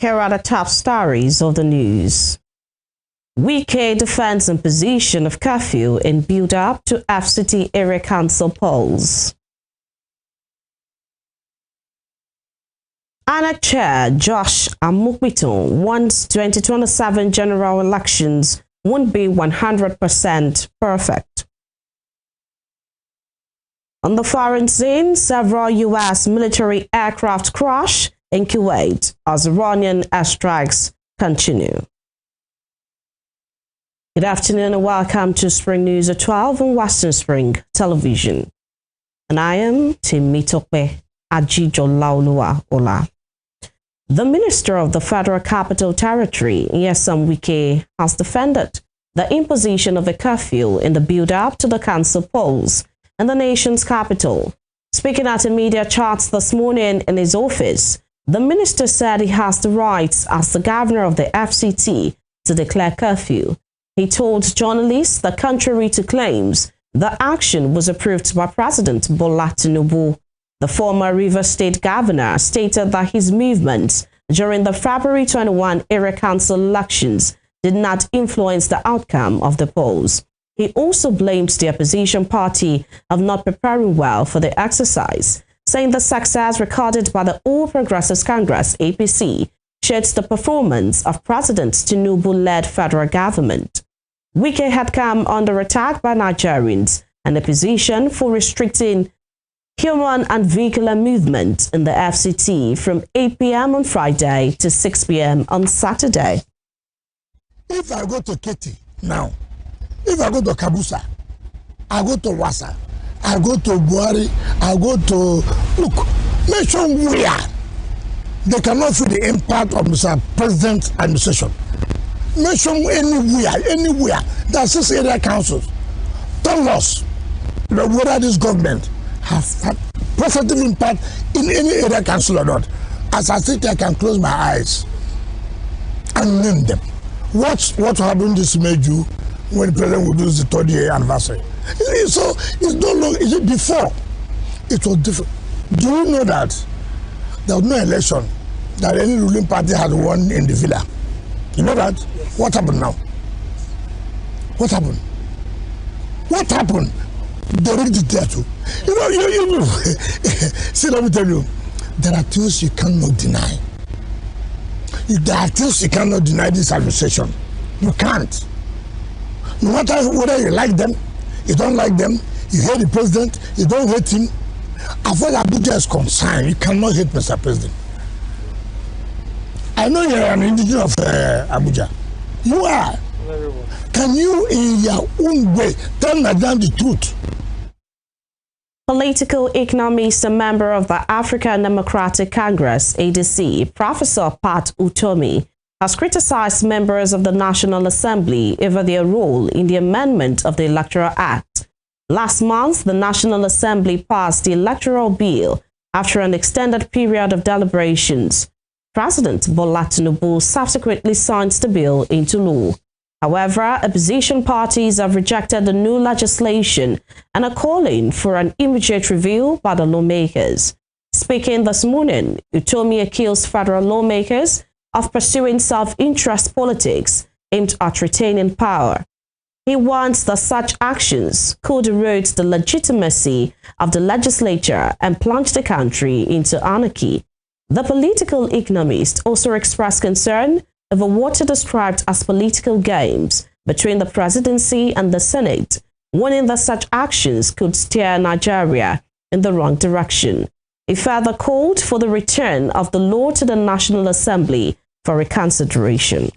Here are the top stories of the news. Wike defends imposition of curfew in build-up to FCT area council polls. ANAC Chair Josh Amukbiton wants 2027 general elections won't be 100% perfect. On the foreign scene, several U.S. military aircraft crash in Kuwait as Iranian airstrikes continue. Good afternoon and welcome to Spring News at 12 on Western Spring Television. And I am Timitope Ajijolaoluwa Ola. The Minister of the Federal Capital Territory, Nyesom Wike, has defended the imposition of a curfew in the build-up to the council polls in the nation's capital. Speaking at a media chat this morning in his office, the minister said he has the rights as the governor of the FCT to declare curfew. He told journalists that contrary to claims, the action was approved by President Bola Tinubu. The former Rivers State governor stated that his movements during the February 21 area council elections did not influence the outcome of the polls. He also blamed the opposition party of not preparing well for the exercise, saying the success recorded by the All Progressives Congress (APC) shades the performance of President Tinubu-led federal government. Wike had come under attack by Nigerians and opposition for restricting human and vehicular movement in the FCT from 8 p.m. on Friday to 6 p.m. on Saturday. If I go to Keti now, if I go to Kabusa, I go to Wasa, I go to Buhari, I go to, look, mention where they cannot feel the impact of Mr. President's administration. Mention anywhere, that's just area councils. Tell us whether this government has had positive impact in any area council or not. As I sit here, I can close my eyes and name them. What happened this May June when the president would do the 30th year anniversary? So it's no longer, is it before? It was different. Do you know that there was no election that any ruling party had won in the villa? You know that? Yes. What happened now? What happened? What happened? They rigged it there too. You know, see, let me tell you, there are things you cannot deny. There are things you cannot deny this administration. You can't. No matter whether you like them, you don't like them, you hate the president, you don't hate him. As far as Abuja is concerned, you cannot hate Mr. President. I know you're an indigenous of Abuja. You are. Can you, in your own way, tell Nigerians the truth? Political economist and member of the African Democratic Congress, ADC, Professor Pat Utomi, has criticized members of the National Assembly over their role in the amendment of the Electoral Act. Last month, the National Assembly passed the electoral bill after an extended period of deliberations. President Bola Tinubu subsequently signed the bill into law. However, opposition parties have rejected the new legislation and are calling for an immediate review by the lawmakers. Speaking this morning, Utomi accused federal lawmakers of pursuing self-interest politics aimed at retaining power. He warns that such actions could erode the legitimacy of the legislature and plunge the country into anarchy. The political economist also expressed concern over what he described as political games between the presidency and the Senate, warning that such actions could steer Nigeria in the wrong direction. He further called for the return of the law to the National Assembly for reconsideration.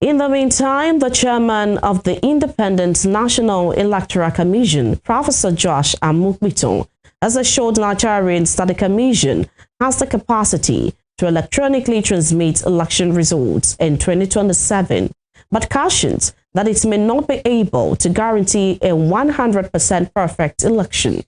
In the meantime, the chairman of the Independent National Electoral Commission, Professor Josh Amukbiton, has assured Nigerians that the commission has the capacity to electronically transmit election results in 2027, but cautions that it may not be able to guarantee a 100% perfect election.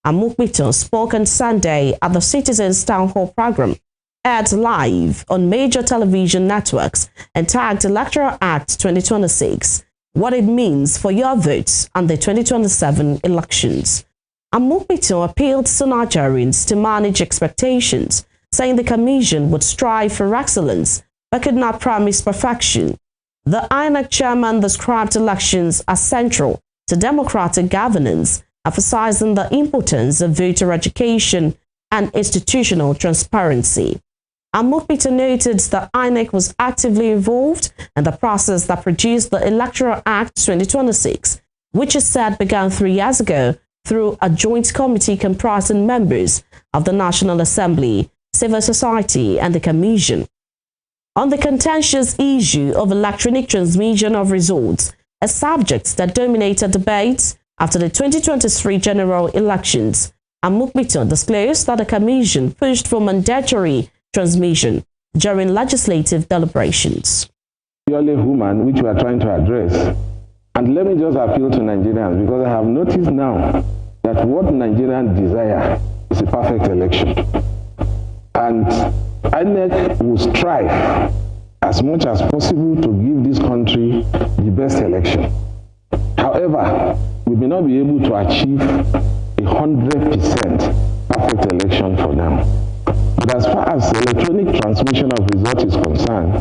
Amukbiton spoke on Sunday at the Citizens Town Hall program, aired live on major television networks, and tagged Electoral Act 2026, what it means for your votes on the 2027 elections. Amukbiton appealed to Nigerians to manage expectations saying the commission would strive for excellence but could not promise perfection. The INEC chairman described elections as central to democratic governance, emphasizing the importance of voter education and institutional transparency. Amokpito noted that INEC was actively involved in the process that produced the Electoral Act 2026, which is said began 3 years ago through a joint committee comprising members of the National Assembly, civil society, and the Commission. On the contentious issue of electronic transmission of results, a subject that dominated debates after the 2023 general elections, Amokpito disclosed that the Commission pushed for mandatory transmission during legislative deliberations. Purely human, which we are trying to address. And let me just appeal to Nigerians, because I have noticed now that what Nigerians desire is a perfect election. And INEC will strive as much as possible to give this country the best election. However, we may not be able to achieve 100% perfect election for now. But as far as electronic transmission of results is concerned,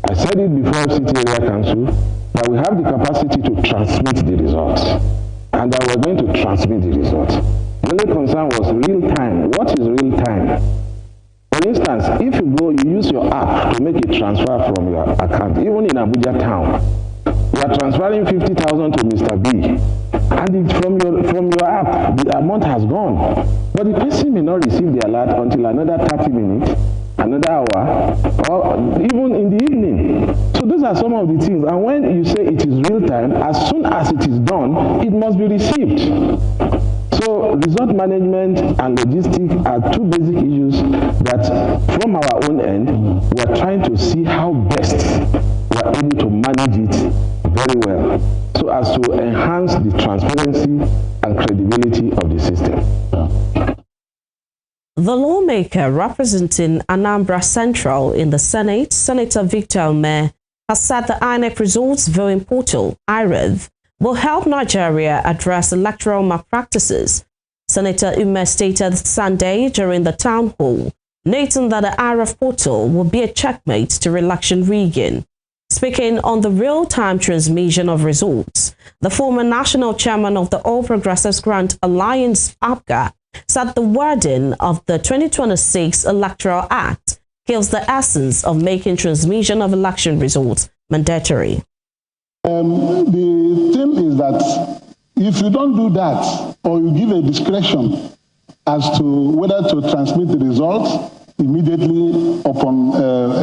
I said it before City Area Council that we have the capacity to transmit the results, and that we're going to transmit the results. The only concern was real time. What is real time? For instance, if you use your app to make a transfer from your account, even in Abuja town, you are transferring 50,000 to Mr. B, and from your app, the amount has gone. But the person may not receive the alert until another 30 minutes, another hour, or even in the evening. So those are some of the things. And when you say it is real time, as soon as it is done, it must be received. So result management and logistics are two basic issues that from our own end, we are trying to see how best we are able to manage it very well, so as to enhance the transparency and credibility of the system. The lawmaker representing Anambra Central in the Senate, Senator Victor Ume, has said the INEC results voting portal, IREV, will help Nigeria address electoral malpractices. Senator Ume stated Sunday during the town hall, noting that the IREV portal will be a checkmate to election rigging. Speaking on the real-time transmission of results, the former national chairman of the All Progressives Grant Alliance, APGA, said the wording of the 2026 Electoral Act kills the essence of making transmission of election results mandatory. The thing is that if you don't do that, or you give a discretion as to whether to transmit the results immediately upon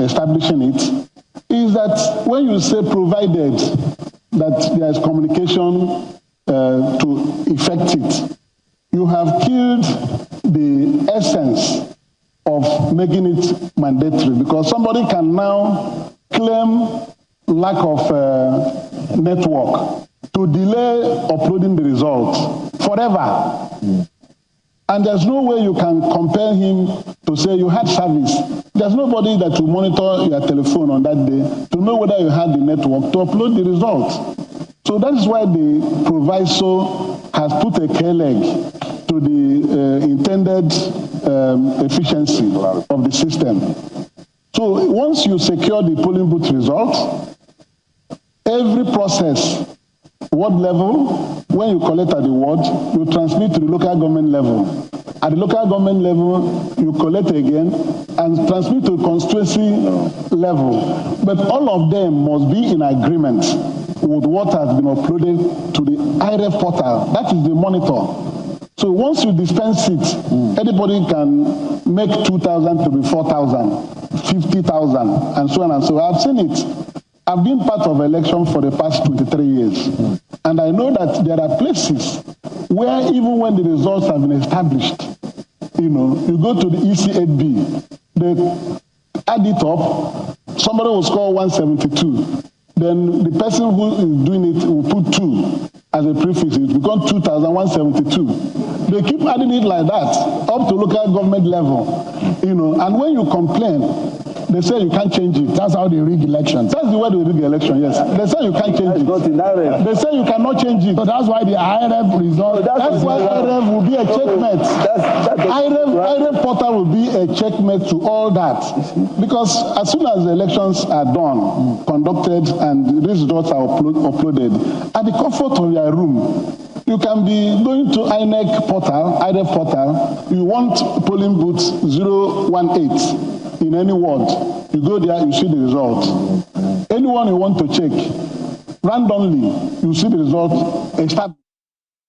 establishing it, is that when you say provided that there is communication to effect it, you have killed the essence of making it mandatory, because somebody can now claim lack of network to delay uploading the results forever. And there's no way you can compare him to say you had service. There's nobody that will monitor your telephone on that day to know whether you had the network to upload the results. So that is why the proviso has put a K-leg to the intended efficiency of the system. So once you secure the polling booth results, every process, ward level, when you collect at the ward, you transmit to the local government level. At the local government level, you collect again and transmit to the constituency level. But all of them must be in agreement with what has been uploaded to the IREF portal. That is the monitor. So once you dispense it, anybody can make 2,000 to be 4,000, 50,000, and so on and so on. I've seen it. I've been part of election for the past 23 years. And I know that there are places where even when the results have been established, you go to the EC8B, they add it up, somebody will score 172. Then the person who is doing it will put 2 as a prefix. It becomes 2,172. They keep adding it like that up to local government level, and when you complain, They say you can't change it. That's how they rig elections. That's the way they rig the election, yes. They say you can't change it. They say you cannot change it. So that's why the IRF result. That's why IRF will be a checkmate. IRF portal will be a checkmate to all that. Because as soon as the elections are done, conducted, and these results are uploaded, at the comfort of your room, you can be going to IRF portal, you want polling booth 018 in any ward. You go there, you see the result. Anyone you want to check, randomly, you see the result.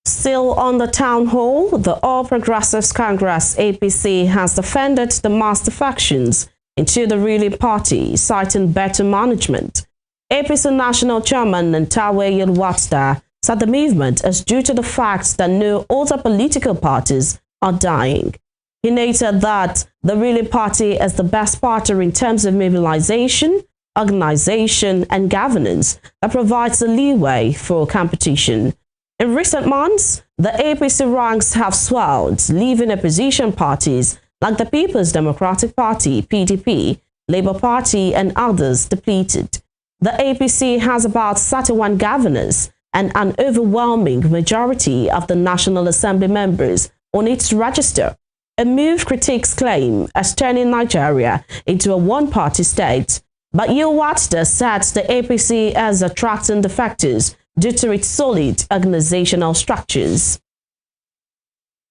Still on the town hall, the All Progressives Congress APC has defended the mass defections into the ruling party, citing better management. APC National Chairman Ntawe Yilwatda said the movement is due to the fact that no other political parties are dying. He noted that the ruling party is the best party in terms of mobilization, organization, and governance that provides the leeway for competition. In recent months, the APC ranks have swelled, leaving opposition parties like the People's Democratic Party, PDP, Labour Party, and others depleted. The APC has about 31 governors and an overwhelming majority of the National Assembly members on its register. A move critics claim as turning Nigeria into a one-party state. But Yilwatda said the APC is attracting defectors due to its solid organizational structures.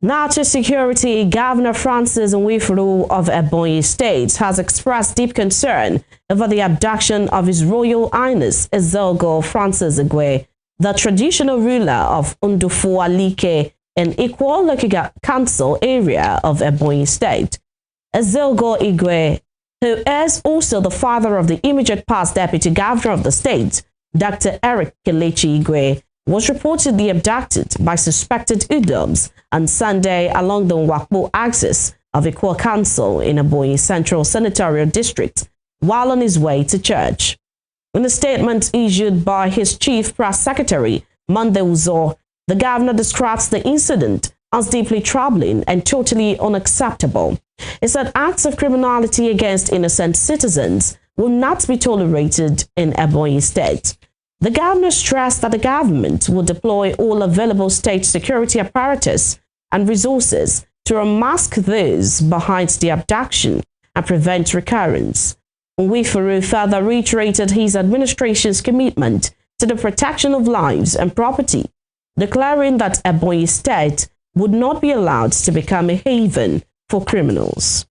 Now to security, Governor Francis Nwifuru of Ebonyi State has expressed deep concern over the abduction of His Royal Highness Ezeogo Francis Igwe, the traditional ruler of Ndufu-Alike and Ikwo Local Council area of Ebonyi State. Ezeogo Igwe, who is also the father of the immediate past deputy governor of the state, Dr. Eric Kelechi Igwe, was reportedly abducted by suspected hoodlums on Sunday along the Nwakpo axis of Ikwo Council in Ebonyi Central Senatorial District while on his way to church. In a statement issued by his chief press secretary, Monday Uzo, the governor describes the incident as deeply troubling and totally unacceptable. He said acts of criminality against innocent citizens will not be tolerated in Ebonyi State. The governor stressed that the government will deploy all available state security apparatus and resources to unmask those behind the abduction and prevent recurrence. Nwifuru further reiterated his administration's commitment to the protection of lives and property, declaring that Ebonyi State would not be allowed to become a haven for criminals.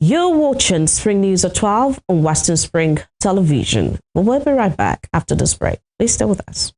You're watching Spring News at 12 on Western Spring Television. We'll be right back after this break. Please stay with us.